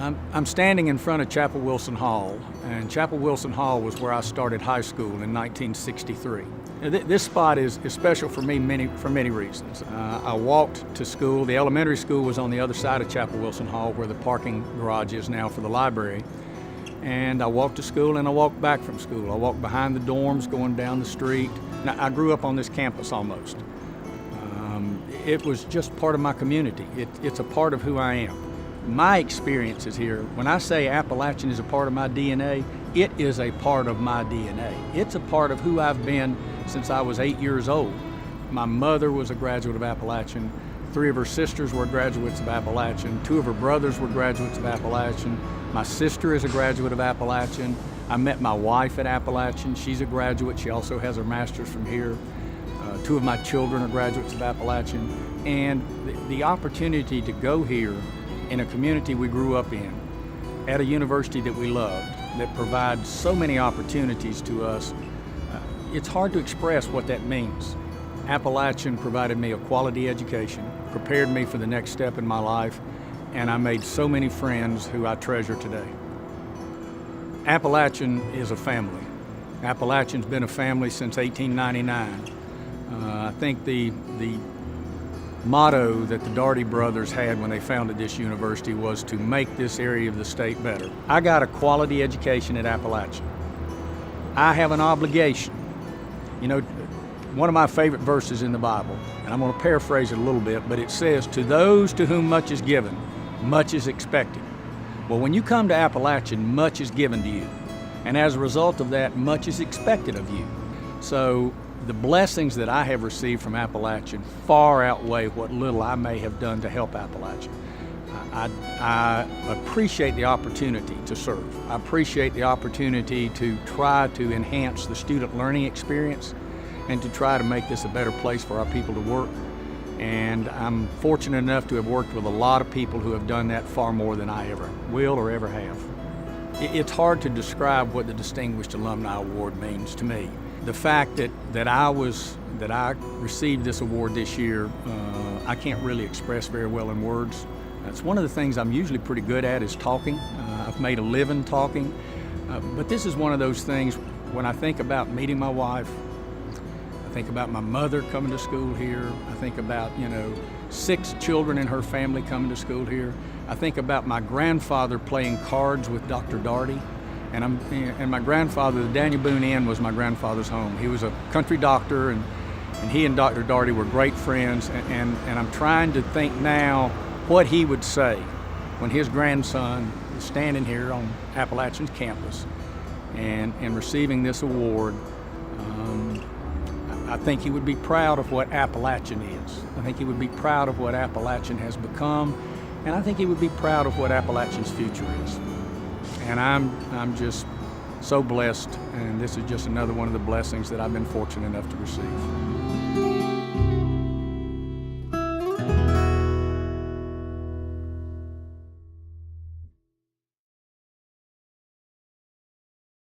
I'm standing in front of Chapel Wilson Hall, and Chapel Wilson Hall was where I started high school in 1963. This spot is special for me for many reasons. I walked to school. The elementary school was on the other side of Chapel Wilson Hall, where the parking garage is now for the library. And I walked to school and I walked back from school. I walked behind the dorms going down the street. Now, I grew up on this campus almost. It was just part of my community. It's a part of who I am. My experiences here, when I say Appalachian is a part of my DNA, it is a part of my DNA. It's a part of who I've been since I was 8 years old. My mother was a graduate of Appalachian. 3 of her sisters were graduates of Appalachian. 2 of her brothers were graduates of Appalachian. My sister is a graduate of Appalachian. I met my wife at Appalachian. She's a graduate. She also has her master's from here. 2 of my children are graduates of Appalachian. And the opportunity to go here in a community we grew up in, at a university that we loved, that provides so many opportunities to us, it's hard to express what that means. Appalachian provided me a quality education, prepared me for the next step in my life, and I made so many friends who I treasure today. Appalachian is a family. Appalachian's been a family since 1899. I think the motto that the Daugherty brothers had when they founded this university was to make this area of the state better. I got a quality education at Appalachian. I have an obligation. You know, one of my favorite verses in the Bible, and I'm going to paraphrase it a little bit, but it says, "To those to whom much is given, much is expected." Well, when you come to Appalachian, much is given to you. And as a result of that, much is expected of you. So the blessings that I have received from Appalachian far outweigh what little I may have done to help Appalachian. I appreciate the opportunity to serve. I appreciate the opportunity to try to enhance the student learning experience and to try to make this a better place for our people to work. And I'm fortunate enough to have worked with a lot of people who have done that far more than I ever will or ever have. It's hard to describe what the Distinguished Alumni Award means to me. The fact that I received this award this year, I can't really express very well in words. It's one of the things I'm usually pretty good at is talking. I've made a living talking, but this is one of those things when I think about meeting my wife, I think about my mother coming to school here. I think about, 6 children in her family coming to school here. I think about my grandfather playing cards with Dr. Daugherty. And my grandfather, the Daniel Boone Inn, was my grandfather's home. He was a country doctor, and he and Dr. Daugherty were great friends. And I'm trying to think now what he would say when his grandson is standing here on Appalachian's campus and receiving this award. I think he would be proud of what Appalachian is. I think he would be proud of what Appalachian has become, and I think he would be proud of what Appalachian's future is. And I'm just so blessed, and this is just another one of the blessings that I've been fortunate enough to receive.